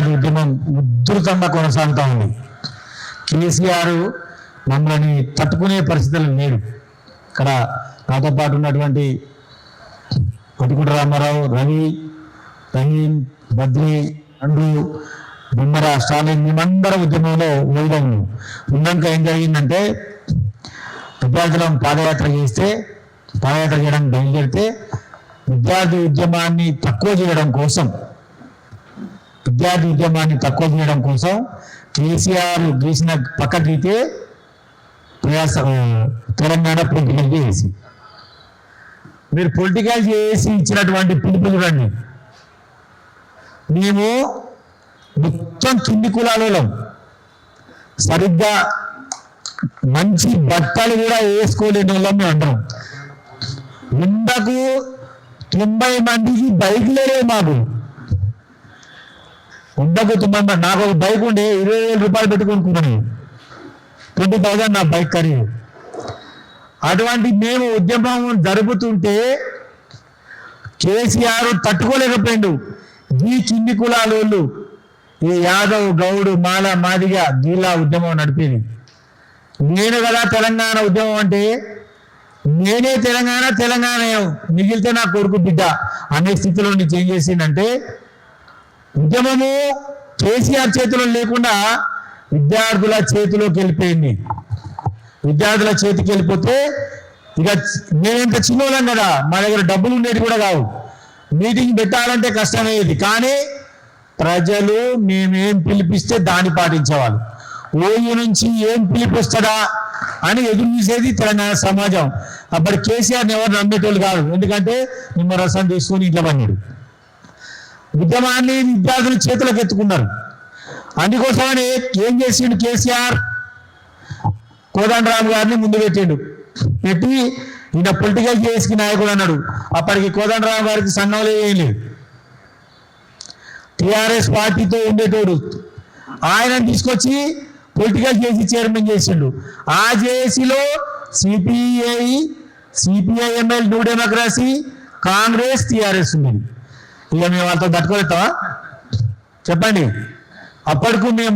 విద్యార్థి ఉద్యమం ఉధృతంగా కొనసాగుతూ ఉంది. కేసీఆర్ మమ్మల్ని తట్టుకునే పరిస్థితులు లేరు. ఇక్కడ నాతో పాటు ఉన్నటువంటి కొట్టుకుంట రామారావు, రవి, రహీం, బద్రి, అండు, బొమ్మర, స్టాలిన్ మేమందరం ఉద్యమంలో ఉన్నాక ఏం జరిగిందంటే విద్యార్థులం పాదయాత్ర చేయడం బయలుదేరితే విద్యార్థి ఉద్యమాన్ని తక్కువ చేయడం కోసం కేసీఆర్ గీసిన పక్క గీతే తెలంగాణ పొలిటికల్ చేసి మీరు పొలిటికల్ చేసి ఇచ్చినటువంటి పిలుపులు చూడండి. మేము మొత్తం కింది కులాలలో సరిగ్గా మంచి బట్టలు కూడా వేసుకోలేని వాళ్ళం మేము అంటాం. 90 మందికి బైక్లే మాకు 90 మంది. నాకు ఒక బైక్ ఉండే 20,000 రూపాయలు పెట్టుకొనుకున్నాను, 20,000 నా బైక్ ఖరీదు. అటువంటి మేము ఉద్యమం జరుపుతుంటే కేసీఆర్ తట్టుకోలేకపోయిండు. ఈ కింది కులాలోళ్ళు ఈ యాదవ్, గౌడు, మాల, మాదిగ, గీలా ఉద్యమం నడిపేది. నేను కదా తెలంగాణ ఉద్యమం అంటే నేనే తెలంగాణ మిగిలితే నా కొడుకు బిడ్డ అనే స్థితిలో నుంచి ఏం చేసిందంటే ఉద్యమము కేసీఆర్ చేతిలో లేకుండా విద్యార్థుల చేతిలోకి వెళ్ళిపోయింది. విద్యార్థుల చేతికి వెళ్ళిపోతే ఇక నేనెంత చిన్నోళ్ళం కదా, మా దగ్గర డబ్బులు ఉండేది కూడా కావు, మీటింగ్ పెట్టాలంటే కష్టమయ్యేది. కానీ ప్రజలు మేమేం పిలిపిస్తే దాన్ని పాటించేవాళ్ళు. ఓయూ నుంచి ఏం పిలిపిస్తాడా అని ఎదురు చూసేది తెలంగాణ సమాజం. అప్పటి కేసీఆర్ని ఎవరు నమ్మేటోళ్ళు కాదు, ఎందుకంటే నిమ్మరసం తీసుకొని ఇంట్లో పన్నాడు. ఉద్యమాన్ని విద్యార్థుల చేతులకు ఎత్తుకున్నారు. అందుకోసమని ఏం చేసిండు కేసీఆర్, కోదండరామ్ గారిని ముందు పెట్టి ఈయన పొలిటికల్ చేసి నాయకుడు అన్నాడు. అప్పటికి కోదండరామ్ గారికి సంఘంలో ఏం లేదు, టిఆర్ఎస్ పార్టీతో ఉండేటోడు. ఆయన తీసుకొచ్చి పొలిటికల్ చేసి చైర్మన్ చేసిండు. ఆ జేఏసీలో CPIML, New Democracy, Congress, TRS ఉండేది. ఇక మేము వాళ్ళతో తట్టుకోలేస్తావా చెప్పండి? అప్పటికు మేము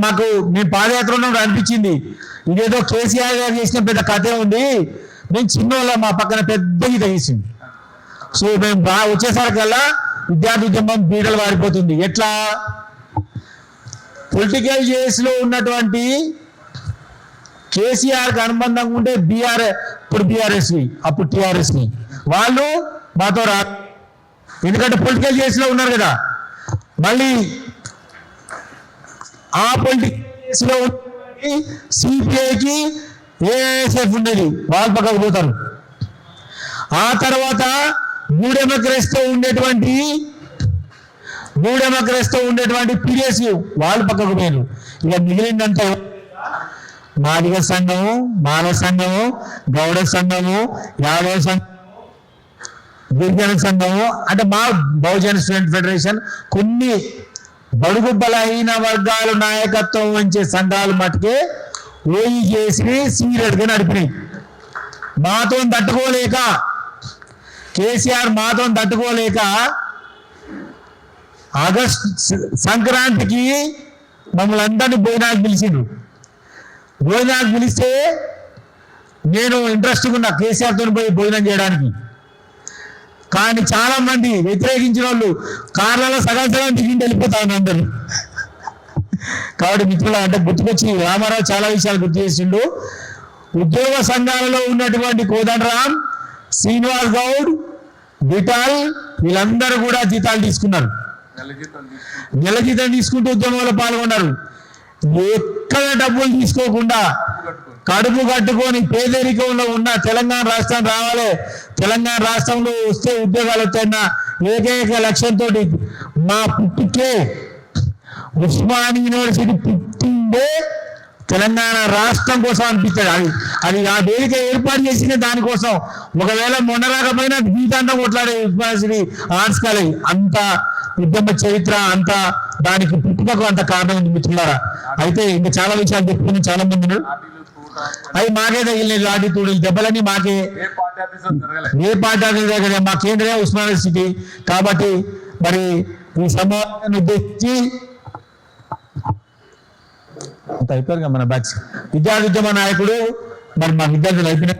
పాదయాత్ర ఉన్నప్పుడు అనిపించింది ఇదేదో కేసీఆర్ గారు చేసిన పెద్ద కథే ఉంది. మేము చిన్నోళ్ళ మా పక్కన పెద్ద గీత గీసింది. సో మేము వచ్చేసరికల్లా విద్యార్థి ఉద్యమం బీడలు వారిపోతుంది. ఎట్లా? పొలిటికల్ జేఏసీలో ఉన్నటువంటి కేసీఆర్కి అనుబంధంగా ఉంటే ఇప్పుడు బీఆర్ఎస్ని, అప్పుడు టీఆర్ఎస్ని వాళ్ళు మాతో ఎందుకంటే పొలిటికల్ జేఏసీలో ఉన్నారు కదా. మళ్ళీ ఆ పొలిటికల్ జేఏసీలో సిపిఐకి ఏఎస్ఎఫ్ ఉండేది, వాళ్ళు పక్కకు పోతారు. ఆ తర్వాత న్యూ డెమోక్రసీతో ఉండేటువంటి పిఎస్యు వాళ్ళు పక్కకు పోయారు. ఇక మిగిలిందంతా మాదిగ సంఘము, మాల సంఘము, గౌడ సంఘము, యాదవ సంఘము, గిరిజన సంఘము, అంటే మా బహుజన స్టూడెంట్ ఫెడరేషన్, కొన్ని బడుగు బలహీన వర్గాలు నాయకత్వం వహించే సంఘాలు మటుకే ఓయి చేసి సీరియడ్గా నడిపినాయి. మాతో తట్టుకోలేక కేసీఆర్ ఆగస్ట్ సంక్రాంతికి మమ్మల్ని అందరినీ భోజనాలకు పిలిచిండు. భోజనాలకు పిలిస్తే నేను ఇంట్రెస్ట్గా ఉన్నా కేసీఆర్తో పోయి భోజనం చేయడానికి. కానీ చాలా మంది వ్యతిరేకించిన వాళ్ళు కార్లలో సగం దిగిండి వెళ్ళిపోతా ఉన్నారు అందరూ. కాబట్టి మిత్రులు అంటే గుర్తుకొచ్చి రామారావు చాలా విషయాలు గుర్తు చేసిండు. ఉద్యోగ సంఘాలలో ఉన్నటువంటి కోదండరామ్, శ్రీనివాస్ గౌడ్, విఠల్ వీళ్ళందరూ కూడా జీతాలు తీసుకున్నారు. నెల జీతం తీసుకుంటూ ఉద్యమంలో పాల్గొన్నారు. ఎక్కడ డబ్బులు తీసుకోకుండా కడుపు కట్టుకొని పేదరికంలో ఉన్న తెలంగాణ రాష్ట్రం రావాలి, తెలంగాణ రాష్ట్రంలో వస్తే ఉద్యోగాలు వస్తాయన్న ఏకైక లక్ష్యంతో మా పుట్టుకే ఉస్మానియా యూనివర్సిటీ పుట్టిందే తెలంగాణ రాష్ట్రం కోసం అనిపించాడు. అది ఆ వేదిక ఏర్పాటు చేసిన దానికోసం. ఒకవేళ మొన్న రాకపోయినా జీవితాంతం కొట్లాడే ఉస్మానియా ఆర్ట్స్ కాలేజ్ అంత ఉద్యమ చరిత్ర, అంత దానికి పుట్టుకకు అంత కారణం ఉంది మిత్రులారా. అయితే ఇంకా చాలా విషయాలు చెప్పుకుని చాలా మంది ఉన్నారు. అవి మాకే తగిలినాయి లాఠీ తూడులు దెబ్బలని, మాకే ఏ పార్టీ దగ్గర మా కేంద్రమే ఉస్మానియా యూనివర్సిటీ. కాబట్టి మరి ఈ సమావేశాన్ని ఉద్దేశించి అయిపోయారు మన బ్యాచ్. విద్యార్థి ఉద్యమ నాయకుడు మరి మా విద్యార్థులు అయిపోయిన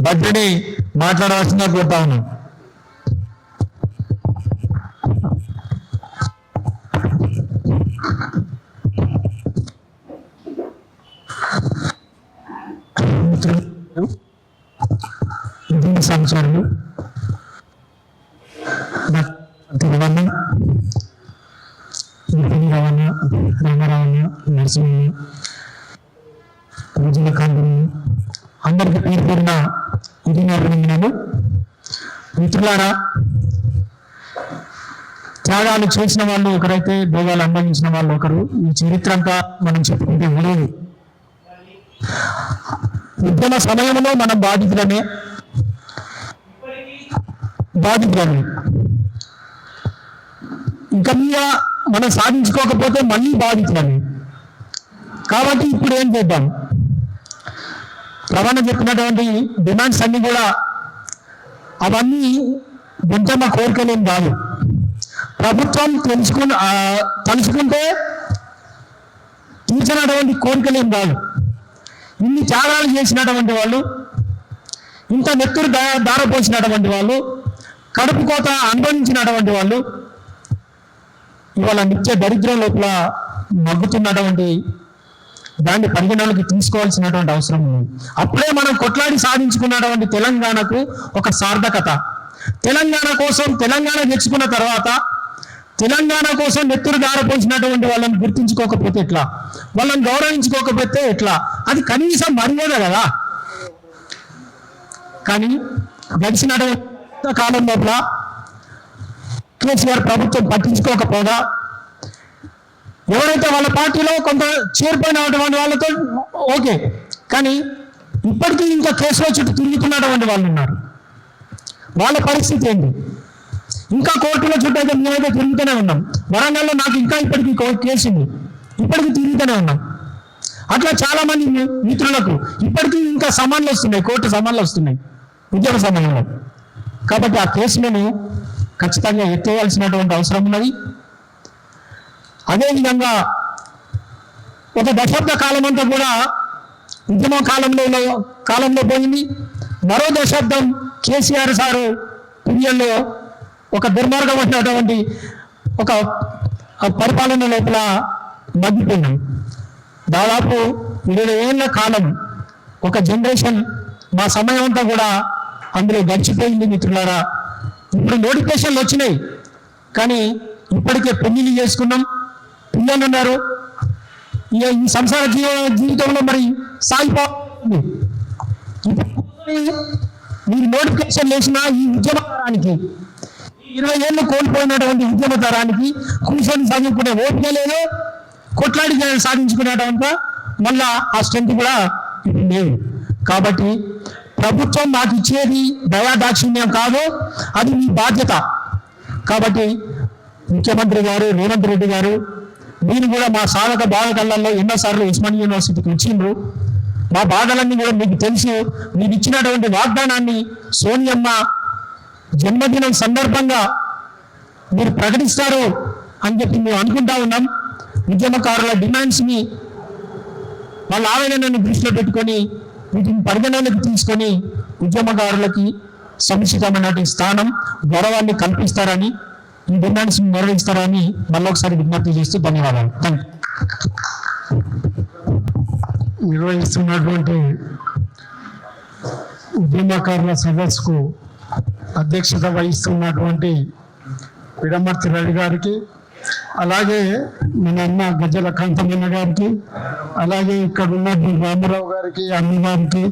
భద్రని మాట్లాడవలసిందిగా కోరుతా ఉన్నాం. సంవత్సరాలు రమణ, రామారావణ, నరసింహ, రజనీకాంత్ అందరికీ పేరు పేరున ఉదయనారాయణ. మిత్రులారా, త్యాగాలు చేసిన వాళ్ళు ఒకరైతే భోగాలు అనుభవించిన వాళ్ళు ఒకరు. ఈ చరిత్ర అంతా మనం చెప్పుకుంటే ఉండేది. ఉద్యమ సమయంలో మనం బాధితులమే. ఇంకా మీద మనం సాధించుకోకపోతే మళ్ళీ బాధితులమే. కాబట్టి ఇప్పుడు ఏం చేద్దాం? రవాణా చెప్పినటువంటి డిమాండ్స్ అన్ని కూడా అవన్నీ గుంటమ్మ కోరికలేం కాదు. ప్రభుత్వం తలుచుకుంటే తీర్చినటువంటి కోరికలేం కాదు. ఇన్ని త్యాగాలు చేసినటువంటి వాళ్ళు, ఇంత నెత్తురు దారపోసినటువంటి వాళ్ళు, కడుపు కోత అనుభవించినటువంటి వాళ్ళు ఇవాళ నిత్య దరిద్రం లోపల మగ్గుతున్నటువంటి దాన్ని పరిగణలోకి తీసుకోవాల్సినటువంటి అవసరం ఉంది. అప్పుడే మనం కొట్లాడి సాధించుకున్నటువంటి తెలంగాణకు ఒక సార్థకత. తెలంగాణ కోసం తెలంగాణ తెచ్చుకున్న తర్వాత తెలంగాణ కోసం నెత్తురు దారపోసినటువంటి వాళ్ళని గుర్తించుకోకపోతే ఎట్లా? వాళ్ళని గౌరవించుకోకపోతే ఎట్లా? అది కనీసం మర్యాద కదా. కానీ గడిచినటువంటి కాలం లోపల కేసీఆర్ ప్రభుత్వం పట్టించుకోకపోగా ఎవరైతే వాళ్ళ పార్టీలో కొంత చేరిపోయినటువంటి వాళ్ళతో ఓకే, కానీ ఇప్పటికీ ఇంకా కేసులో చుట్టూ తిరుగుతున్నటువంటి వాళ్ళు ఉన్నారు. వాళ్ళ పరిస్థితి ఏంటి? ఇంకా కోర్టులో చుట్టూ అయితే మేమైతే తిరుగుతూనే ఉన్నాం. వరంగల్లో నాకు ఇంకా ఇప్పటికీ కేసు ఉంది, ఇప్పటికీ తిరుగుతూనే ఉన్నాం. అట్లా చాలా మంది మిత్రులకు ఇప్పటికీ ఇంకా సమన్లు వస్తున్నాయి, కోర్టు సమన్లు వస్తున్నాయి ఉద్యమ సమయంలో. కాబట్టి ఆ కేసులను ఖచ్చితంగా ఎత్తేయాల్సినటువంటి అవసరం ఉన్నది. అదేవిధంగా ఒక దశాబ్ద కాలం అంతా కూడా ఉద్యమ కాలంలో పోయింది. మరో దశాబ్దం కేసీఆర్ సారు పుణ్యంలో ఒక దుర్మార్గమైనటువంటి ఒక పరిపాలన లోపల మగ్గిపోయినాం. దాదాపు 20 ఏళ్ల కాలం, ఒక జనరేషన్, మా సమయం అంతా కూడా అందులో గడిచిపోయింది మిత్రులారా. ఇప్పుడు నోటిఫికేషన్లు వచ్చినాయి, కానీ ఇప్పటికే పెళ్లిళ్ళు చేసుకున్నాం, పిల్లలు ఉన్నారు. ఈ సంసార జీవితంలో మరి సాగిపోతుంది. మీరు నోటిఫికేషన్ వేసిన ఈ ఉద్యమ తరానికి, 20 ఏళ్ళు కోల్పోయినటువంటి ఉద్యమ తరానికి కూర్చొని చదువుకునే ఓపిక లేదు, కొట్లాడి సాధించుకునేటంత మళ్ళా ఆ స్ట్రెంత్ కూడా ఇప్పుడు లేదు. కాబట్టి ప్రభుత్వం మాకు ఇచ్చేది దయాదాక్షిణ్యం కాదు, అది మీ బాధ్యత. కాబట్టి ముఖ్యమంత్రి గారు రేవంత్ రెడ్డి గారు, మీరు కూడా మా సాధక బాధకళ్ళల్లో ఎన్నోసార్లు ఉస్మానియా యూనివర్సిటీకి వచ్చిండ్రు. మా బాధలన్నీ కూడా మీకు తెలుసు. మీరు ఇచ్చినటువంటి వాగ్దానాన్ని సోనియమ్మ జన్మదినం సందర్భంగా మీరు ప్రకటిస్తారు అని చెప్పి మేము అనుకుంటా ఉన్నాం. ఉద్యమకారుల డిమాండ్స్ని, వాళ్ళ ఆవేదనను దృష్టిలో పెట్టుకొని వీటిని పరిగణనలోకి తీసుకొని ఉద్యమకారులకి సముచితమైనటువంటి స్థానం, గౌరవాన్ని కల్పిస్తారని, ఈ డిమాండ్స్ నిర్వహిస్తారని మళ్ళొకసారి విజ్ఞప్తి చేస్తూ ధన్యవాదాలు. నిర్వహిస్తున్నటువంటి ఉద్యమకారుల సదస్సుకు అధ్యక్షత వహిస్తున్నటువంటి పిడమర్తి రవి గారికి, అలాగే మన అన్న గజ్జల కాంతమన్న గారికి, అలాగే ఇక్కడ ఉన్న రామారావు గారికి, అన్న గారికి,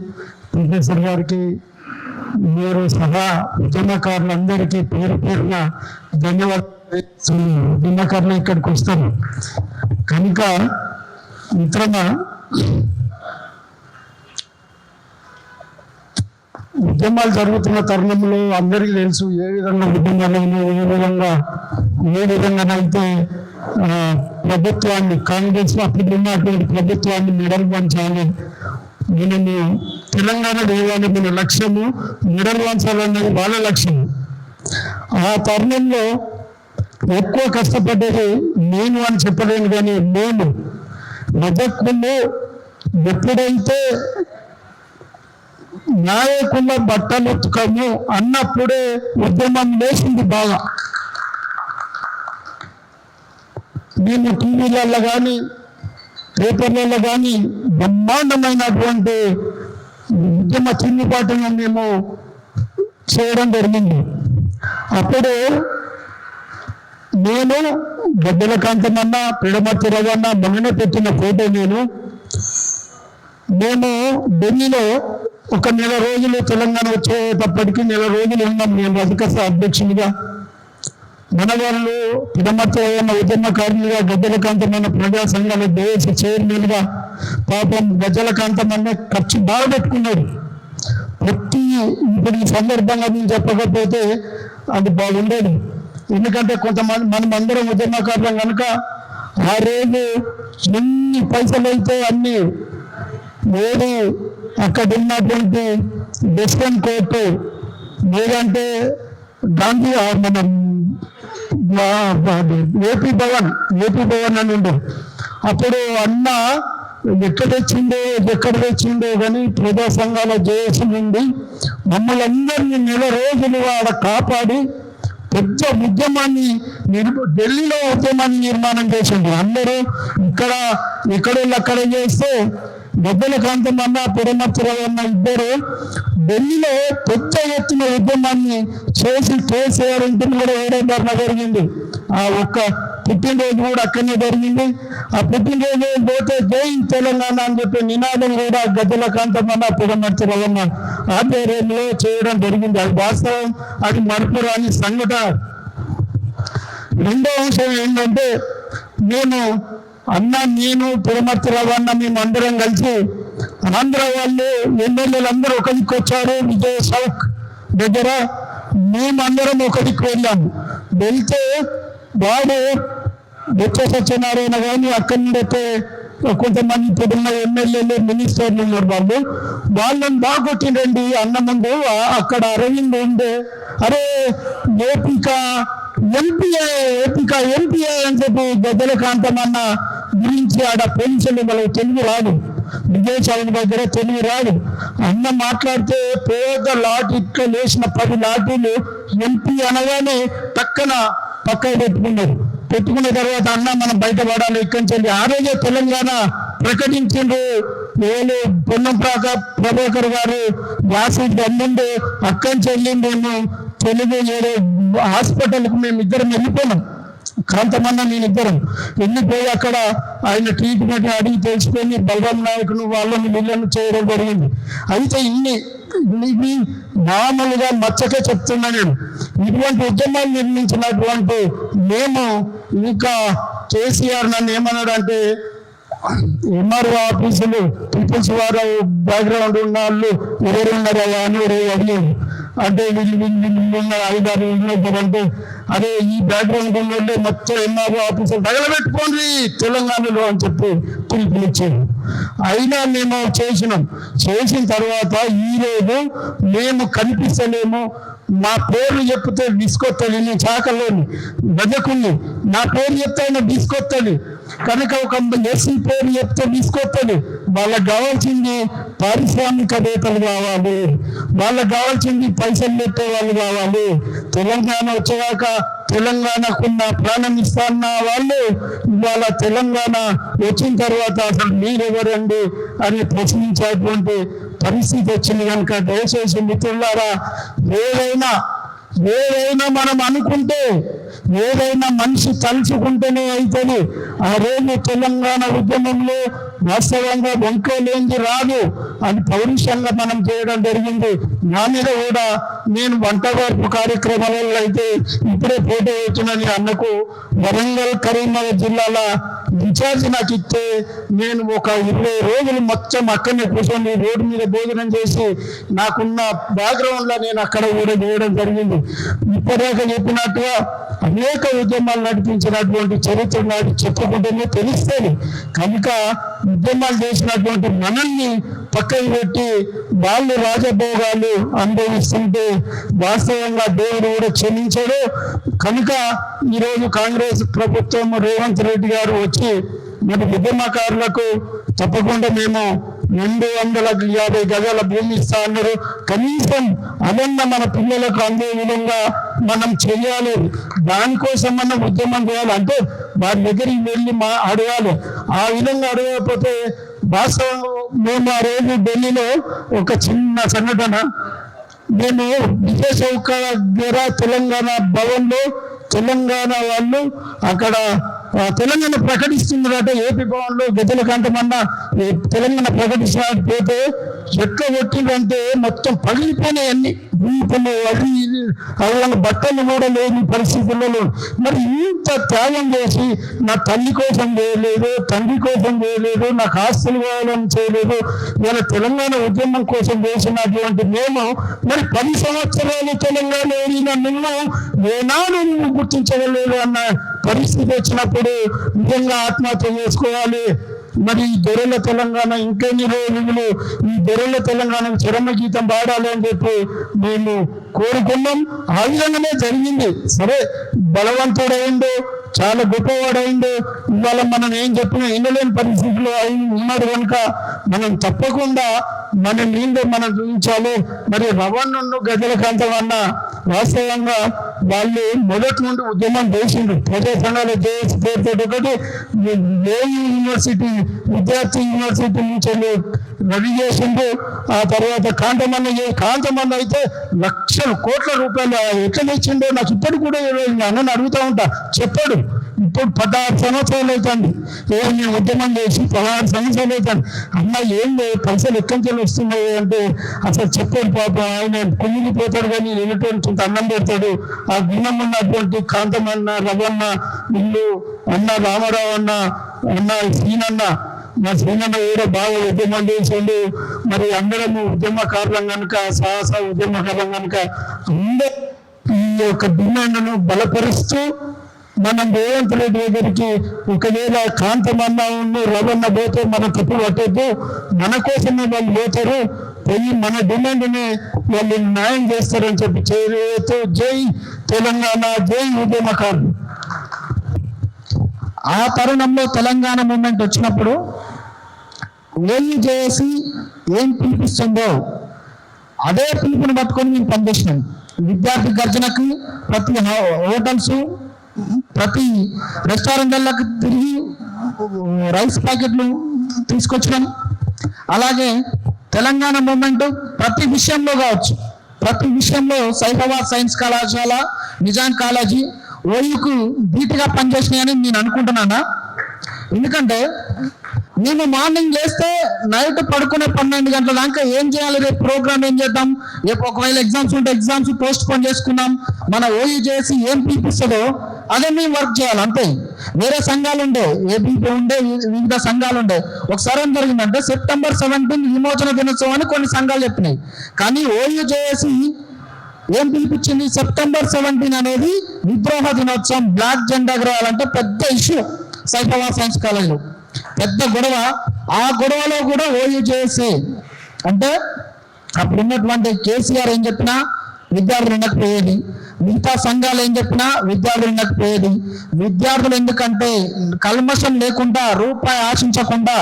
ప్రొఫెసర్ గారికి, మీరు సహా ఉద్యమకారులందరికీ పేరు పేరున ధన్యవాదాలు. ఉద్యమకారులు ఇక్కడికి వస్తారు కనుక మిత్రమా, ఉద్యమాలు జరుగుతున్న తరుణంలో అందరికీ తెలుసు ఏ విధంగా ఉద్యమాలను ఏ విధంగానైతే ప్రభుత్వాన్ని, కాంగ్రెస్ అప్పుడు ఉన్నటువంటి ప్రభుత్వాన్ని మెడల్ వంచాలి, మనము తెలంగాణ దేవాలని మన లక్ష్యము, మెడల్ వంచాలన్నది వాళ్ళ లక్ష్యము. ఆ తరుణంలో ఎక్కువ కష్టపడ్డది నేను అని చెప్పలేను, కానీ మేము మెదక్లో ఎప్పుడైతే నాయకుల బట్టలు ఉతుకము అన్నప్పుడే ఉద్యమం లేచింది బాగా. మేము టీవీలలో కానీ పేపర్లలో కానీ బ్రహ్మాండమైనటువంటి ఉద్యమ తిరుగుబాటును మేము చేయడం జరిగింది. అప్పుడు నేను గద్దెల కాంతమన్న, పిడమర్తి రవన్న మొన్న పెట్టిన ఫోటో మేము ఢిల్లీలో ఒక 1 రోజులు తెలంగాణ వచ్చేటప్పటికి 1 రోజులు ఉన్నాం నేను అధికార అధ్యక్షునిగా. మన వాళ్ళు పిడమర్తి రవన్న ఉద్యమకారులుగా, గద్దెల కాంతమన్న ప్రజా సంఘాల దేశ చైర్మన్గా. పాపం గద్దెల కాంతమన్న ఖర్చు బాగా పెట్టుకున్నాడు. ఇప్పుడు ఈ సందర్భంగా నేను చెప్పకపోతే అది బాగుండేది. ఎందుకంటే కొంతమంది మనం అందరం ఉద్యమకారులం కనుక ఆ రోజు ఎన్ని పైసలు అయితే అన్ని ఏది అక్కడ ఉన్నటువంటి డెస్కన్ కోర్టు లేదంటే గాంధీ మనం ఏపీ భవన్ అని ఉండే. అప్పుడు అన్న ఎక్కడ తెచ్చిండో కానీ ప్రజా సంఘాల జేఏసీ నుండి మమ్మల్ని అందరినీ 1 రోజులు ఆడ కాపాడి పెద్ద ఉద్యమాన్ని ఢిల్లీలో ఉద్యమాన్ని నిర్మాణం చేసిండు. అందరూ ఇక్కడ చేస్తే గద్దెల కాంతమన్న, పిడమర్తి రవన్న ఇద్దరు ఢిల్లీలో పెద్ద ఎత్తున ఉద్యమాన్ని చేసి కేసీఆర్ ఇంటిని కూడా వేయడం జరిగింది. ఆ ఒక్క పుట్టినరోజు కూడా అక్కడనే జరిగింది. ఆ పుట్టినరోజు పోతే జై తెలంగాణ అని చెప్పి నినాదం కూడా గద్దెల కాంతమన్న, పిడమర్తి రవన్న ఆధ్వర్యంలో చేయడం జరిగింది. అది వాస్తవం, అది మరపురాని సంఘటన. రెండో అంశం ఏంటంటే నేను పిడమర్తి రవన్న మేము అందరం కలిసి ఆంధ్ర వాళ్ళు ఎమ్మెల్యేలు అందరూ ఒక దిక్కు వచ్చారు. విజయ చౌక్ దగ్గర మేమందరం ఒక దిక్కు వెళ్ళాము. వెళ్తే వాడు బొత్స సత్యనారాయణ కానీ అక్కడి నుండి కొంతమంది ఇప్పుడున్న ఎమ్మెల్యేలు, మినిస్టర్లు ఉన్నారు. వాళ్ళని బాగొట్టిండండి అన్న ముందు. అక్కడ అరవింద్ ఉండే, అరే ఏపిక ఎంపీ అని చెప్పి గద్దెల కాంతమన్న గురించి ఆడ పోలీసులు వాళ్ళకి తెలుగు రాదు, విజయ చౌక్ దగ్గర తెలుగు రాదు. అన్న మాట్లాడితే పేద లాఠీ ఇట్లా లేచిన 10 లాఠీలు ఎంపీ అనగానే పక్కన పెట్టుకున్న తర్వాత అన్న మనం బయటపడాలి ఇక్కడి నుంచి. ఆ రోజే తెలంగాణ ప్రకటించిండ్రు. పొన్నం ప్రభాకర్ గారు వాసి దమ్ముండు అక్కడి నుంచి వెళ్ళిండేమో తెలుగు హాస్పిటల్కు మేము ఇద్దరం వెళ్ళిపోయినాం. కాంతమన్న నేను ఇద్దరం వెళ్ళిపోయి అక్కడ ఆయన ట్రీట్మెంట్ అడిగి తెలిసిపోయి బలరాం నాయకును వాళ్ళని వీళ్ళను చేయడం జరిగింది. అయితే ఇవి మామూలుగా మచ్చకే చెప్తున్నా నేను. ఇటువంటి ఉద్యమాలు నిర్మించినటువంటి మేము ఇంకా కేసీఆర్ నన్ను ఏమన్నాడంటే, ఎంఆర్ఓ ఆఫీసులు పీపుల్స్ వారు బ్యాక్గ్రౌండ్ ఉన్న వాళ్ళు ఎవరున్నారా అని అడిగారు. అంటే వీళ్ళు 5-6 అంటే అదే ఈ బ్యాక్గ్రౌండ్ ఉన్నోళ్ళే మొత్తం ఎంఆర్ఓ ఆఫీసులు తగలబెట్టుకోండి తెలంగాణలో అని చెప్పి పిలుపునిచ్చారు. అయినా మేము చేసిన తర్వాత ఈరోజు మేము కనిపిస్తలేము. మా పేర్లు చెప్తే తీసుకొస్తుంది. నేను శాఖలోని గజకుని నా పేరు చెప్తే ఆయన తీసుకొస్తుంది కనుక ఒక ఎస్సీ పేరు చెప్తే తీసుకొస్తుంది. వాళ్ళకి కావాల్సింది పారిశ్రామికవేత్తలు కావాలి, వాళ్ళకి కావాల్సింది పైసలు పెట్టే వాళ్ళు కావాలి. తెలంగాణ వచ్చాక తెలంగాణకున్న ప్రాణం ఇస్తాన్న వాళ్ళు ఇవాళ తెలంగాణ వచ్చిన తర్వాత అసలు మీరెవరండి అని ప్రశ్నించేటువంటి పరిస్థితి వచ్చింది. కనుక దయచేసి మిత్రులారా, ఏదైనా మనం అనుకుంటే, ఏదైనా మనిషి తలుచుకుంటేనే అవుతుంది. ఆ రోజు తెలంగాణ ఉద్యమంలో వాస్తవంగా వంకలేంది రాదు అని పౌరుషంగా మనం చేయడం జరిగింది. నా మీద కూడా నేను వంట వరపు కార్యక్రమాలలో అయితే ఇప్పుడే ఫోటో అవుతున్నాను. అన్నకు వరంగల్ కరీంనగర్ జిల్లాల ఇన్ఛార్జ్ నాకు ఇస్తే నేను ఒక 20 రోజులు మొత్తం అక్కడనే కూర్చొని రోడ్డు మీద భోజనం చేసి నాకున్న బ్యాక్గ్రౌండ్లో నేను అక్కడ కూడా చేయడం జరిగింది. ఇప్పటిదాకా చెప్పినట్టుగా అనేక ఉద్యమాలు నడిపించినటువంటి చరిత్ర నాటి చెప్పుకుంటేనే తెలుస్తుంది. కనుక ఉద్యమాలు చేసినటువంటి మనల్ని పక్కన పెట్టి వాళ్ళు రాజభోగాలు అనుభవిస్తుంటే వాస్తవంగా దేవుడు కూడా క్షమించాడు. కనుక ఈరోజు కాంగ్రెస్ ప్రభుత్వం రేవంత్ రెడ్డి గారు వచ్చి మరి ఉద్యమకారులకు తప్పకుండా మేము 250 గజాల భూమి ఇస్తా అన్నారు. కనీసం అదన్నా మన పిల్లలకు అందే విధంగా మనం చేయాలి. దానికోసం మనం ఉద్యమం చేయాలి. అంటే వారి దగ్గరికి వెళ్ళి అడగాలి. ఆ విధంగా అడగకపోతే వాస్తవం మేము ఆ రోజు ఢిల్లీలో ఒక చిన్న సంఘటన, మేము విజయ చౌక దగ్గర తెలంగాణ భవన్లో తెలంగాణ వాళ్ళు అక్కడ తెలంగాణ ప్రకటిస్తున్నారట. ఏపీ భవన్లో గజల కంటమన్నా తెలంగాణ ప్రకటించినట్టు ఎట్లా కొట్టిందంటే మొత్తం పగిలిపోయినాయి అన్ని గుంపులు అది అది బట్టలు కూడా లేని పరిస్థితులలో. మరి ఇంత త్యాగం చేసి నా తల్లి కోసం చేయలేదు, తండ్రి కోసం చేయలేదు, నాకు ఆస్తులు కావాలని చేయలేదు, ఇలా తెలంగాణ ఉద్యమం కోసం చేసినటువంటి మేము మరి 10 సంవత్సరాలు తెలంగాణ ఏరిన నువ్వు ఏనాడు నువ్వు గుర్తించగలేదు అన్న పరిస్థితి వచ్చినప్పుడు నిజంగా ఆత్మహత్య చేసుకోవాలి. మరి ఈ దొరల తెలంగాణ ఇంకెన్ని రోజులు ఈ దొరల తెలంగాణకు చరమ గీతం పాడాలి అని చెప్పి మేము కోరుకున్నాం. ఆ విధంగానే జరిగింది. సరే, బలవంతుడైండు, చాలా గొప్పవాడైండు. ఇవాళ మనం ఏం చెప్పినా వినలేని పరిస్థితిలో ఉన్నాడు కనుక మనం తప్పకుండా మన మీద మనం చూపించాలి. మరి రవణను గజలకాంతమన్న వాస్తవంగా వాళ్ళు మొదటి నుండి ఉద్యమం చేసిండ్రు. ప్రజా సంఘాలు జేఏసీ పేరుతో ఒకటి యూనివర్సిటీ విద్యార్థి యూనివర్సిటీ నుంచి రెడీ చేసిండ్రు. ఆ తర్వాత కాంతమన్న అయితే లక్షల కోట్ల రూపాయలు ఎట్లా తెచ్చిండో నాకు ఇప్పటికి కూడా అన్నని అడుగుతూ ఉంటా. చెప్పాడు. ఇప్పుడు 16 సంవత్సరాలు అవుతుంది నేను ఉద్యమం చేసి 16 సంవత్సరాలు అవుతుంది. అన్న ఏం పైసలు ఎక్కడి నుంచి వస్తున్నాయి అంటే అసలు చెప్పాడు. పాపం ఆయన కుమిలిపోతాడు కానీ వెళ్ళేటువంటి అన్నం పెడతాడు. ఆ గుణం ఉన్నటువంటి కాంతమన్న, రవన్న, ఇల్లు అన్న, రామారావు అన్న సీనన్న, మా శ్రీనన్న కూడా బాగా ఉద్యమం చేసిండు. మరి అందరము ఉద్యమకారులం కనుక, సాహస ఉద్యమకారులం కనుక అందరూ ఈ యొక్క డిమాండ్ను బలపరుస్తూ మనం రేవంత్ రెడ్డి దగ్గరికి ఒకవేళ కాంతమన్న రవన్న పోతే మనం తప్పు పట్టద్దు, మన కోసమే వాళ్ళు పోతారు, పోయి మన డిమాండ్ని వాళ్ళు న్యాయం చేస్తారని చెప్పి చేయలేదు. జై తెలంగాణ, జై ఉద్యమకారులు. ఆ తరుణంలో తెలంగాణ మూమెంట్ వచ్చినప్పుడు ఏం చేసి ఏం పిలిపిస్తుందో అదే పిలుపుని పట్టుకొని మేము పనిచేసినాం. విద్యార్థి గర్జనకి ప్రతి హోటల్స్, ప్రతి రెస్టారెంట్లకు తిరిగి రైస్ ప్యాకెట్లు తీసుకొచ్చినాం. అలాగే తెలంగాణ మూమెంట్ ప్రతి విషయంలో కావచ్చు, ప్రతి విషయంలో సైఫాబాద్ సైన్స్ కళాశాల, నిజాం కాలేజీ ఓయూకు ధీటుగా పనిచేసినాయని నేను అనుకుంటున్నానా. ఎందుకంటే మేము మార్నింగ్ చేస్తే నైట్ పడుకునే 12 గంటల దాకా ఏం చేయాలి, రేపు ప్రోగ్రామ్ ఏం చేద్దాం, రేపు ఒకవేళ ఎగ్జామ్స్ ఉంటే ఎగ్జామ్స్ పోస్ట్ పోన్ చేసుకున్నాం, మన ఓయూ చేసి ఏం పిలిపిస్తుందో అదే మేము వర్క్ చేయాలి అంతే. వేరే సంఘాలు ఉండే, ఏబీపీ ఉండే, వివిధ సంఘాలు ఉండే. ఒకసారి ఏం జరిగిందంటే సెప్టెంబర్ 17 విమోచన దినోత్సవం అని కొన్ని సంఘాలు చెప్పినాయి. కానీ ఓయూ చేసి ఏం పిలిపించింది, సెప్టెంబర్ 17 అనేది విద్రోహ దినోత్సవం, బ్లాక్ జెండా ఎగరాలంటే పెద్ద ఇష్యూ. సైఫాబాద్ సైన్స్ కాలేజీలో పెద్ద గొడవ. ఆ గొడవలో కూడా ఓయూ చేసి అంటే అప్పుడు ఉన్నటువంటి కేసీఆర్ ఏం చెప్పినా విద్యార్థులు ఉండకపోయేది, మిగతా సంఘాలు ఏం చెప్పినా విద్యార్థులు ఉండకపోయేది. విద్యార్థులు ఎందుకంటే కల్మషం లేకుండా, రూపాయి ఆశించకుండా,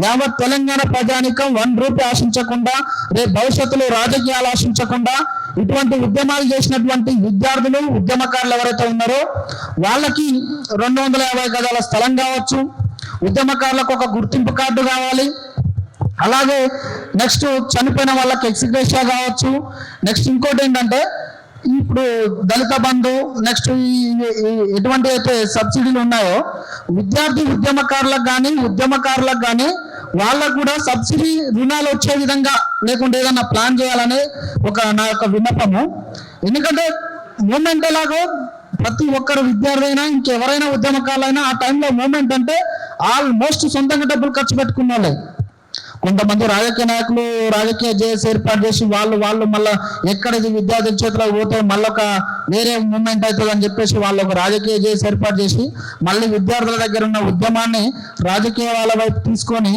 యావత్ తెలంగాణ ప్రజానికం 1 రూపాయి ఆశించకుండా, రేపు భవిష్యత్తులో రాజకీయాలు ఆశించకుండా ఇటువంటి ఉద్యమాలు చేసినటువంటి విద్యార్థులు, ఉద్యమకారులు ఎవరైతే ఉన్నారో వాళ్ళకి 250 గజాల స్థలం కావచ్చు, ఉద్యమకారులకు ఒక గుర్తింపు కార్డు కావాలి, అలాగే నెక్స్ట్ చనిపోయిన వాళ్ళకి ఎక్స్గ్రేషియా కావచ్చు. నెక్స్ట్ ఇంకోటి ఏంటంటే ఇప్పుడు దళిత బంధు, నెక్స్ట్ ఎటువంటి అయితే సబ్సిడీలు ఉన్నాయో విద్యార్థి ఉద్యమకారులకు కానీ వాళ్ళకు కూడా సబ్సిడీ రుణాలు వచ్చే విధంగా లేకుంటే ఏదన్నా ప్లాన్ చేయాలనే నా యొక్క విన్నపము. ఎందుకంటే మూమెంట్ ఎలాగో ప్రతి ఒక్కరు విద్యార్థి అయినా ఇంకెవరైనా ఉద్యమకారులైనా ఆ టైంలో మూమెంట్ అంటే ఆల్మోస్ట్ సొంతంగా డబ్బులు ఖర్చు పెట్టుకున్న వాళ్ళే. కొంతమంది రాజకీయ నాయకులు రాజకీయ జేఏసీ ఏర్పాటు చేసి వాళ్ళు మళ్ళీ ఎక్కడ విద్యార్థుల చేతిలో పోతే మళ్ళీ ఒక వేరే మూమెంట్ అవుతుంది అని చెప్పేసి వాళ్ళు ఒక రాజకీయ జేఏసీ ఏర్పాటు చేసి మళ్ళీ విద్యార్థుల దగ్గర ఉన్న ఉద్యమాన్ని రాజకీయ వాళ్ళ వైపు తీసుకొని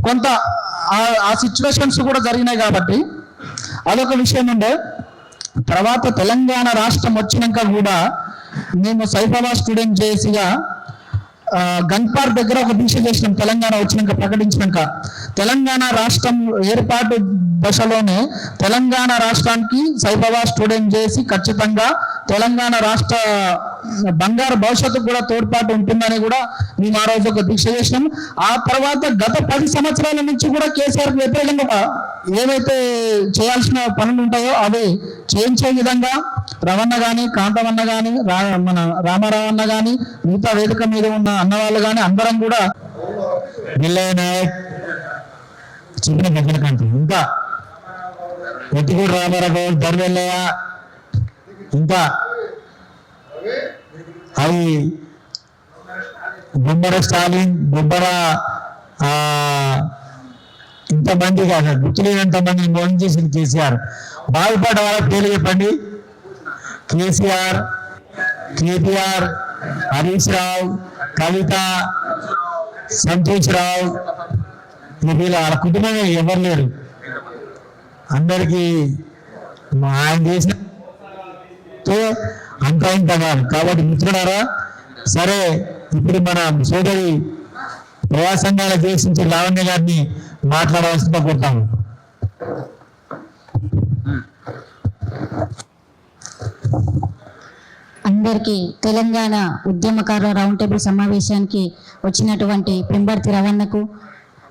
కొంత ఆ సిచ్యువేషన్స్ కూడా జరిగినాయి కాబట్టి అదొక విషయం ఉండే. తర్వాత తెలంగాణ రాష్ట్రం వచ్చినాక కూడా మేము సైఫాబాద్ స్టూడెంట్ జేఏసీగా గన్ పార్క్ దగ్గర ఒక దీక్ష చేసినాం. తెలంగాణ వచ్చినాక ప్రకటించినాక తెలంగాణ రాష్ట్రం ఏర్పాటు దశలోనే తెలంగాణ రాష్ట్రానికి సైఫాబాద్ స్టూడెంట్ చేసి ఖచ్చితంగా తెలంగాణ రాష్ట్ర బంగారు భవిష్యత్తుకు కూడా తోడ్పాటు ఉంటుందని కూడా మేము ఆ రోజు ఒక దీక్ష చేసినాం. ఆ తర్వాత గత 10 సంవత్సరాల నుంచి కూడా కేసీఆర్కి వ్యతిరేకంగా ఏవైతే చేయాల్సిన పనులు ఉంటాయో అవి చేయించే విధంగా రవణ కానీ కాంతవన్న కానీ మన రామారావు అన్న కానీ మిగతా వేదిక మీద ఉన్న అన్నవాళ్ళు కానీ అందరం కూడా బిల్లయ్య నాయక్ చెప్పిన గజలకాంతి ఇంకా ఎత్తిగూడు రామారావు దర్వెల్లయ్య ఇంకా అవి బొమ్మర స్టాలిన్ బొమ్మర ఇంతమంది కాదు గుర్తులేనంత మందిని మోసం చేసింది కేసీఆర్. బాగుపడ్డ వాళ్ళ పేరు చెప్పండి. కేసీఆర్, కేటీఆర్, హరీష్ రావు, కవిత, సంతోష్ రావు, వీళ్ళ వాళ్ళ కుటుంబమే ఎవరు లేరు. అందరికీ ఆయన చేసిన అంత ఇంత కాదు. కాబట్టి మిత్రుడారా, సరే ఇప్పుడు మన సోదరి ప్రజా సంఘాల దేశించి లావణ్య గారిని మాట్లాడవలసిందిగా కోరుతాము. అందరికీ తెలంగాణ ఉద్యమకారుల రౌండ్ టేబుల్ సమావేశానికి వచ్చినటువంటి పెంబర్తి రవణకు,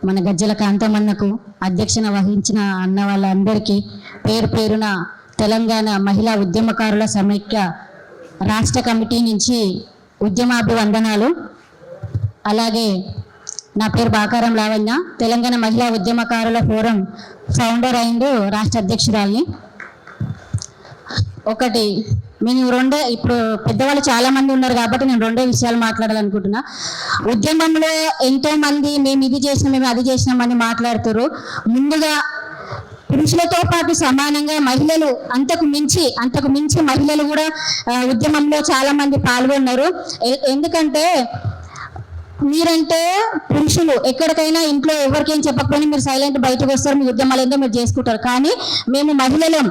మన గజ్జల కాంతమన్నకు, అధ్యక్షత వహించిన అన్న వాళ్ళందరికీ పేరు పేరున తెలంగాణ మహిళా ఉద్యమకారుల సమైక్య రాష్ట్ర కమిటీ నుంచి ఉద్యమాభివందనాలు. అలాగే నా పేరు బాకారం లావణ్య, తెలంగాణ మహిళా ఉద్యమకారుల ఫోరం ఫౌండర్ అండ్ రాష్ట్ర అధ్యక్షురాలిని. ఒకటి నేను ఇప్పుడు పెద్దవాళ్ళు చాలా మంది ఉన్నారు కాబట్టి నేను 2 విషయాలు మాట్లాడాలనుకుంటున్నా. ఉద్యమంలో ఎంతో మంది మేము ఇది చేసినాం మేము అది చేసినామని మాట్లాడుతారు. ముందుగా పురుషులతో పాటు సమానంగా మహిళలు అంతకు మించి మహిళలు కూడా ఉద్యమంలో చాలా మంది పాల్గొన్నారు. ఎందుకంటే మీరంటే పురుషులు ఎక్కడికైనా ఇంట్లో ఎవరికేం చెప్పకపోయినా మీరు సైలెంట్ బయటకు వస్తారు, మీ ఉద్యమాలు ఏందో మీరు చేసుకుంటారు. కానీ మేము మహిళలం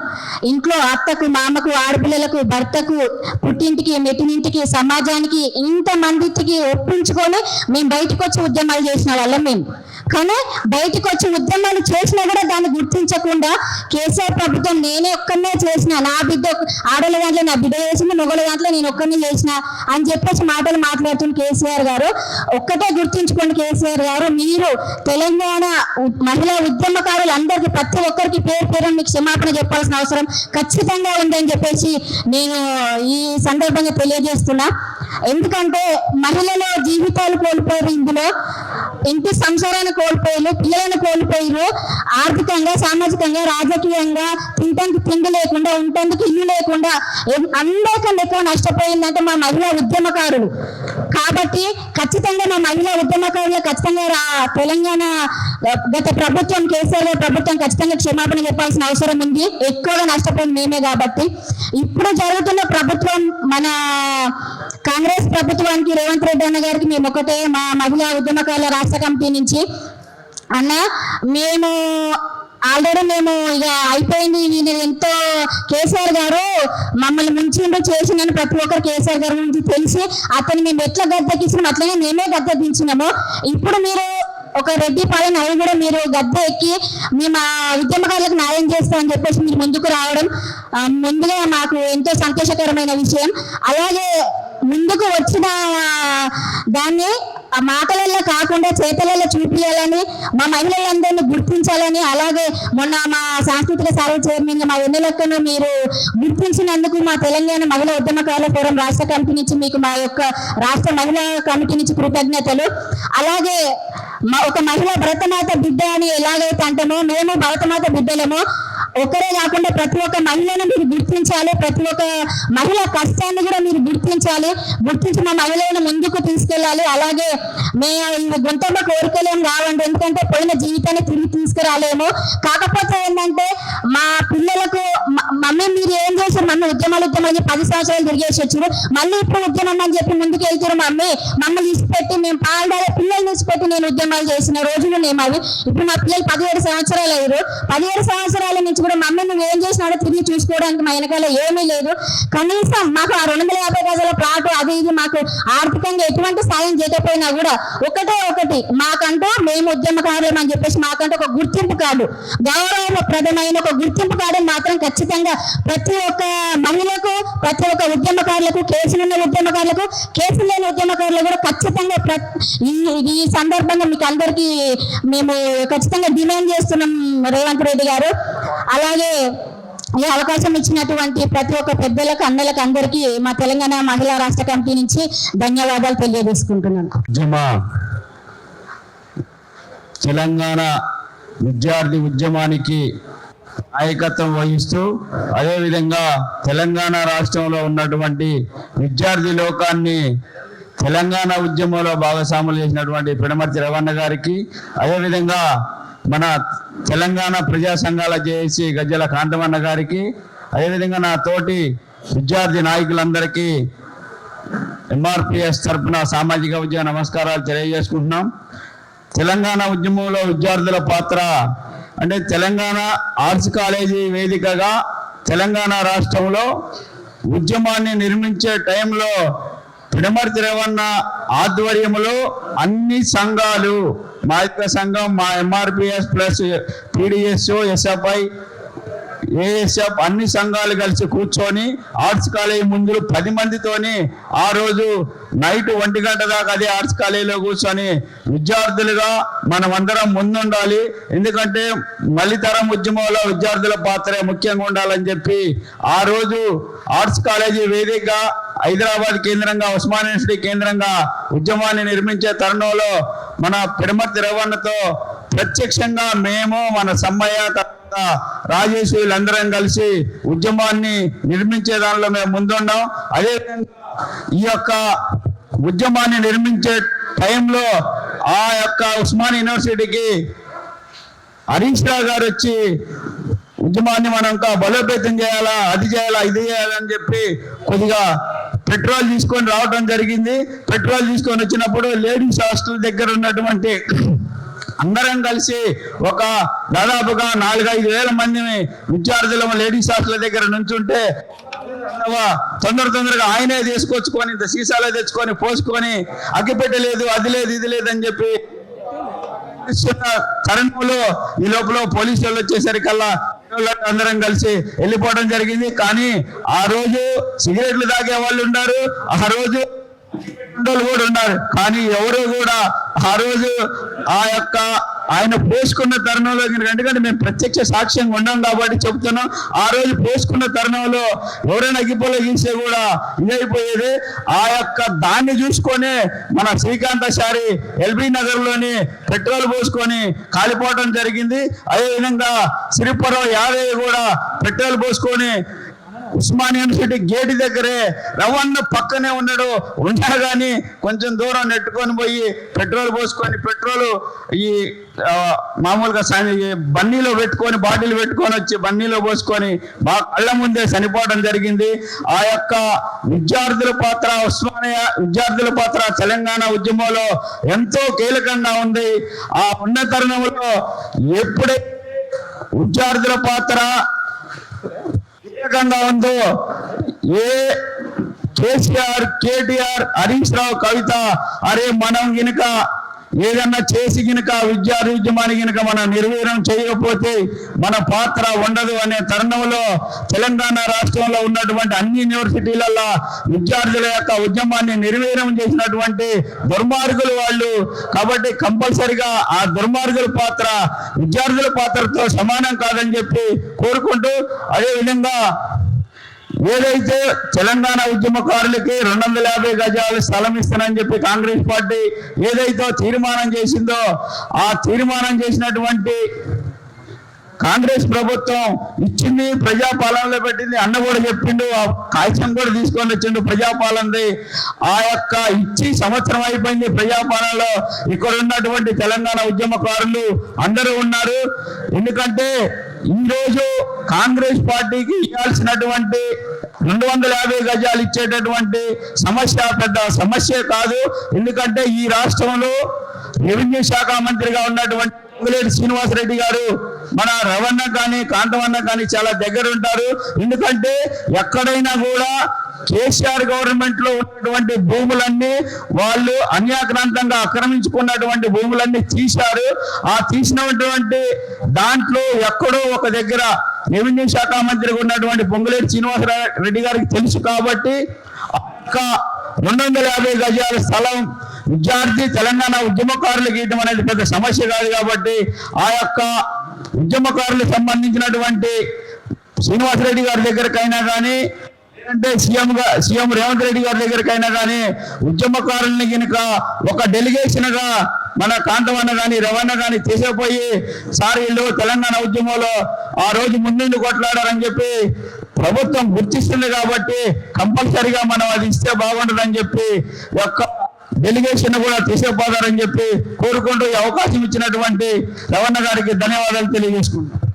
ఇంట్లో అత్తకు మామకు ఆడపిల్లలకు భర్తకు పుట్టింటికి మెట్టినింటికి సమాజానికి ఇంతమందికి ఒప్పించుకొని మేము బయటకు వచ్చి ఉద్యమాలు చేసిన వాళ్ళం మేము. కానీ బయటకు వచ్చి ఉద్యమాలు చేసినా కూడా దాన్ని గుర్తించకుండా కేసీఆర్ ప్రభుత్వం నేనే ఒక్కనే చేసిన, నా బిడ్డ ఆడల దాంట్లో నా బిడ్డ చేసిన, మొగల దాంట్లో నేను ఒక్కనే చేసిన అని చెప్పేసి మాటలు మాట్లాడుతున్న కేసీఆర్ గారు. ఒక్కటే గుర్తించుకోండి కేసీఆర్ గారు, మీరు తెలంగాణ మహిళా ఉద్యమకారులు అందరికీ ప్రతి ఒక్కరికి పేరు పేరు మీకు క్షమాపణ చెప్పాల్సిన అవసరం ఖచ్చితంగా ఉందని చెప్పేసి నేను ఈ సందర్భంగా తెలియజేస్తున్నా. ఎందుకంటే మహిళల జీవితాలు కోల్పోయారు, ఇందులో ఇంటి సంసారాన్ని కోల్పోయారు, పిల్లలను కోల్పోయారు, ఆర్థికంగా సామాజికంగా రాజకీయంగా తింటానికి తిండి లేకుండా ఉండటానికి ఇల్లు లేకుండా అందరికన్నా ఎక్కువ నష్టపోయిందంటే మా మహిళా ఉద్యమకారులు. కాబట్టి ఖచ్చితంగా మా మహిళా ఉద్యమకారులు ఖచ్చితంగా తెలంగాణ గత ప్రభుత్వం కేసీఆర్ ప్రభుత్వం ఖచ్చితంగా క్షమాపణ చెప్పాల్సిన అవసరం ఉంది. ఎక్కువగా నష్టపోయింది మేమే కాబట్టి. ఇప్పుడు జరుగుతున్న ప్రభుత్వం మన కాంగ్రెస్ ప్రభుత్వానికి రేవంత్ రెడ్డి అన్న గారికి మేము ఒకటే మా మహిళా ఉద్యమకారుల రాష్ట్ర కమిటీ నుంచి అన్న, ఆల్రెడీ మేము ఇక అయిపోయింది, నేను ఎంతో కేసీఆర్ గారు మమ్మల్ని ముంచిండు చేసిందని ప్రతి ఒక్కరు కేసీఆర్ గారి గురించి తెలిసి అతను మేము ఎట్లా గద్దెక్కించినాం అట్లనే మేమే గద్దెదించినాము. ఇప్పుడు మీరు ఒక రెడ్డి పాలన అవి కూడా మీరు గద్దె ఎక్కి మేము ఉద్యమకారులకు న్యాయం చేస్తామని చెప్పేసి మీరు ముందుకు రావడం ముందుగా మాకు ఎంతో సంతోషకరమైన విషయం. అలాగే ముందుకు వచ్చిన దాన్ని ఆ మాటలలో కాకుండా చేతలలో చూపించాలని, మా మహిళలందరినీ గుర్తించాలని, అలాగే మొన్న మా సాంస్కృతిక సారథి చైర్మన్ మా వెన్నెలక్కను మీరు గుర్తించినందుకు మా తెలంగాణ మహిళా ఉద్యమకారుల ఫోరం రాష్ట్ర కమిటీ నుంచి మీకు మా యొక్క రాష్ట్ర మహిళా కమిటీ నుంచి కృతజ్ఞతలు. అలాగే ఒక మహిళ భరతమాత బిడ్డ అని ఎలాగైతే అంటామో మేము భరతమాత బిడ్డలము, ఒకరే కాకుండా ప్రతి ఒక్క మహిళను మీరు గుర్తించాలి, ప్రతి ఒక్క మహిళ కష్టాన్ని కూడా మీరు గుర్తించాలి, గుర్తించి మా మహిళలను ముందుకు తీసుకెళ్ళాలి. అలాగే మేము గుంటలో కోరికలేం రావండి, ఎందుకంటే పోయిన జీవితాన్ని తిరిగి తీసుకురాలేము. కాకపోతే ఏంటంటే మా పిల్లలకు మమ్మీ మీరు ఏం చేశారు, మమ్మీ ఉద్యమాలు 10 సంవత్సరాలు తిరిగేసి వచ్చారు, మళ్ళీ ఇప్పుడు ఉద్యమం అని చెప్పి ముందుకు వెళ్తారు. మమ్మల్ని ఇచ్చిపెట్టి మేము పాల్గొనే పిల్లల్ని ఇచ్చిపెట్టి నేను ఉద్యమాలు చేసిన రోజులు మేము అవి. ఇప్పుడు మా పిల్లలు 17 సంవత్సరాలు అయ్యారు. 17 సంవత్సరాల నుంచి కూడా మమ్మీ నువ్వు ఏం చేసినాడో తిరిగి చూసుకోవడానికి మా వెనకాల ఏమీ లేదు. కనీసం మాకు ఆ 250 గజాల ప్లాట్ అది ఇది మాకు ఆర్థికంగా ఎటువంటి సాయం చేయకపోయినా కూడా ఒకటి మాకంటూ మేము ఉద్యమకారులం అని చెప్పేసి మాకంటూ ఒక గుర్తింపు కార్డు, గౌరవప్రదమైన ఒక గుర్తింపు కార్డు మాత్రం ఖచ్చితంగా ప్రతి ఒక్క మహిళకు, ప్రతి ఒక్క ఉద్యమకారులకు, కేసులున్న ఉద్యమకారులకు, కేసులు లేని ఉద్యమకారులకు కూడా ఖచ్చితంగా ఈ సందర్భంగా మీకు అందరికీ మేము ఖచ్చితంగా డిమాండ్ చేస్తున్నాం రేవంత్ రెడ్డి గారు. అలాగే ఈ అవకాశం ఇచ్చినటువంటి ప్రతి ఒక్క పెద్దలకు, అన్నలకు అందరికీ మా తెలంగాణ మహిళా రాష్ట్ర కమిటీ నుంచి ధన్యవాదాలు తెలియజేసుకుంటున్నాను. తెలంగాణ విద్యార్థి ఉద్యమానికి నాయకత్వం వహిస్తూ అదేవిధంగా తెలంగాణ రాష్ట్రంలో ఉన్నటువంటి విద్యార్థి లోకాన్ని తెలంగాణ ఉద్యమంలో భాగస్వాములు చేసినటువంటి పిడమర్తి రవణ గారికి, అదేవిధంగా మన తెలంగాణ ప్రజా సంఘాల జేఏసీ గజ్జల కాంతమన్న గారికి, అదేవిధంగా నా తోటి విద్యార్థి నాయకులందరికీ ఎంఆర్పిఎస్ తరఫున సామాజిక ఉద్యమ నమస్కారాలు తెలియజేసుకుంటున్నాం. తెలంగాణ ఉద్యమంలో విద్యార్థుల పాత్ర అంటే తెలంగాణ ఆర్ట్స్ కాలేజీ వేదికగా తెలంగాణ రాష్ట్రంలో ఉద్యమాన్ని నిర్మించే టైంలో పిడమర్తి రేవన్న ఆధ్వర్యంలో అన్ని సంఘాలు, మా యొక్క సంఘం, మా MRPS plus PDS, SFI, ASF అన్ని సంఘాలు కలిసి కూర్చొని ఆర్ట్స్ కాలేజీ ముందు 10 మందితోని ఆ రోజు నైట్ 1 గంట దాకా అదే ఆర్ట్స్ కాలేజీలో కూర్చొని విద్యార్థులుగా మనం అందరం ముందుండాలి, ఎందుకంటే మలితరం ఉద్యమంలో విద్యార్థుల పాత్ర ముఖ్యంగా ఉండాలని చెప్పి ఆ రోజు ఆర్ట్స్ కాలేజీ వేదికగా హైదరాబాద్ కేంద్రంగా, ఉస్మానియా యూనివర్సిటీ కేంద్రంగా ఉద్యమాన్ని నిర్మించే తరుణంలో మన పిడమర్తి రవణతో ప్రత్యక్షంగా మేము, మన సమ్మయ్య, రాజేష్ వీళ్ళందరం కలిసి ఉద్యమాన్ని నిర్మించే దానిలో మేము ముందున్నాం. అదేవిధంగా ఈ యొక్క ఉద్యమాన్ని నిర్మించే టైంలో ఆ యొక్క ఉస్మానియా యూనివర్సిటీకి హరీష్ రావు గారు వచ్చి ఉద్యమాన్ని మనం ఇంకా బలోపేతం చేయాలా, అది చేయాలా, ఇది చేయాలని చెప్పి కొద్దిగా పెట్రోల్ తీసుకొని రావడం జరిగింది. పెట్రోల్ తీసుకొని వచ్చినప్పుడు లేడీస్ హాస్టల్ దగ్గర ఉన్నటువంటి అందరం కలిసి ఒక దాదాపుగా 4-5 వేల మంది విద్యార్థులు లేడీస్ హాస్టల్ దగ్గర నుంచుంటే తొందరగా ఆయనే తీసుకొచ్చుకొని ఇంత సీసాలో తెచ్చుకొని పోసుకొని అగ్గిపెట్టలేదు, అది లేదు, ఇది లేదని చెప్పి తరుణంలో ఈ లోపల పోలీసు వాళ్ళు వచ్చేసరికల్లా అందరం కలిసి వెళ్ళిపోవడం జరిగింది. కానీ ఆ రోజు సిగరెట్లు తాగే వాళ్ళు ఉన్నారు, ఆ రోజు కూడా ఉన్నారు, కానీ ఎవరు కూడా ఆ రోజు ఆ యొక్క ఆయన పోసుకున్న తరుణంలో, ఎందుకంటే మేము ప్రత్యక్ష సాక్ష్యంగా ఉన్నాం కాబట్టి చెప్తున్నాం, ఆ రోజు పోసుకున్న తరుణంలో ఎవరైనా అగ్గిపోలో గీస్తే కూడా ఇదైపోయేది. ఆ యొక్క దాన్ని చూసుకొని మన శ్రీకాంతాచారి ఎల్బీ నగర్లోని పెట్రోల్ పోసుకొని కాలిపోవడం జరిగింది. అదేవిధంగా సిరిపురం యాదయ్య కూడా పెట్రోల్ పోసుకొని ఉస్మానియా యూనివర్సిటీ గేట్ దగ్గరే రవణ పక్కనే ఉన్నాడు, ఉన్నా కానీ కొంచెం దూరం నెట్టుకొని పోయి పెట్రోల్ పోసుకొని, పెట్రోల్ ఈ మామూలుగా బన్నీలో పెట్టుకొని, బాటిల్ పెట్టుకొని వచ్చి బన్నీలో పోసుకొని మా కళ్ళ ముందే చనిపోవడం జరిగింది. ఆ యొక్క విద్యార్థుల పాత్ర, ఉస్మానియా విద్యార్థుల పాత్ర తెలంగాణ ఉద్యమంలో ఎంతో కీలకంగా ఉంది. ఆ ఉన్న తరుణంలో ఎప్పుడైతే విద్యార్థుల పాత్ర కీలకంగా ఉందో, ఏ కేసీఆర్, కేటీఆర్, హరీష్ రావు, కవిత అరే మనం గినక ఏదన్నా చేసి గినక విద్యార్థి ఉద్యమాన్ని గినక మనం నిర్వీర్యం చేయకపోతే మన పాత్ర ఉండదు అనే తరుణంలో తెలంగాణ రాష్ట్రంలో ఉన్నటువంటి అన్ని యూనివర్సిటీలలో విద్యార్థుల యొక్క ఉద్యమాన్ని నిర్వీర్యం చేసినటువంటి దుర్మార్గులు వాళ్ళు. కాబట్టి కంపల్సరిగా ఆ దుర్మార్గుల పాత్ర విద్యార్థుల పాత్రతో సమానం కాదని చెప్పి కోరుకుంటూ, అదేవిధంగా ఏదైతే తెలంగాణ ఉద్యమకారులకి 250 గజాలు స్థలం ఇస్తానని చెప్పి కాంగ్రెస్ పార్టీ ఏదైతే తీర్మానం చేసిందో, ఆ తీర్మానం చేసినటువంటి కాంగ్రెస్ ప్రభుత్వం ఇచ్చింది, ప్రజాపాలనలో పెట్టింది. అన్న కూడా చెప్పిండు, ఆ కాగితం కూడా తీసుకొని వచ్చిండు ప్రజాపాలనది. ఆ యొక్క ఇచ్చి సంవత్సరం అయిపోయింది ప్రజాపాలనలో. ఇక్కడ ఉన్నటువంటి తెలంగాణ ఉద్యమకారులు అందరూ ఉన్నారు. ఎందుకంటే ఈరోజు కాంగ్రెస్ పార్టీకి ఇవ్వాల్సినటువంటి 250 గజాలు ఇచ్చేటటువంటి సమస్య పెద్ద సమస్య కాదు. ఎందుకంటే ఈ రాష్ట్రంలో రెవెన్యూ శాఖ మంత్రిగా ఉన్నటువంటి పొంగులేటి శ్రీనివాసరెడ్డి గారు మన రవణ కానీ కాంతవన్న కానీ చాలా దగ్గర ఉంటారు. ఎందుకంటే ఎక్కడైనా కూడా కేసీఆర్ గవర్నమెంట్ లో ఉన్నటువంటి భూములన్నీ వాళ్ళు అన్యాక్రాంతంగా ఆక్రమించుకున్నటువంటి భూములన్నీ తీశారు. ఆ తీసినటువంటి దాంట్లో ఎక్కడో ఒక దగ్గర రెవెన్యూ శాఖ మంత్రిగా ఉన్నటువంటి పొంగులేటి శ్రీనివాసరెడ్డి గారికి తెలుసు. కాబట్టి 250 గజాల స్థలం విద్యార్థి తెలంగాణ ఉద్యమకారులకు ఇవ్వడం అనేది పెద్ద సమస్య కాదు. కాబట్టి ఆ యొక్క ఉద్యమకారులకు సంబంధించినటువంటి శ్రీనివాసరెడ్డి గారి దగ్గరకైనా కానీ, లేదంటే సీఎం రేవంత్ రెడ్డి గారి దగ్గరకైనా కానీ ఉద్యమకారుల్ని కనుక ఒక డెలిగేషన్ గా మన కాంతవన్న కానీ రవణ కానీ తీసుకుపోయి, సార్ వీళ్ళు తెలంగాణ ఉద్యమంలో ఆ రోజు ముందుండి కొట్లాడారని చెప్పి ప్రభుత్వం గుర్తిస్తుంది. కాబట్టి కంపల్సరిగా మనం అది ఇస్తే బాగుంటుందని చెప్పి యొక్క డెలిగేషన్ కూడా తీసుకుపోతారని చెప్పి కోరుకుంటూ ఈ అవకాశం ఇచ్చినటువంటి రవణ గారికి ధన్యవాదాలు తెలియజేసుకుంటాం.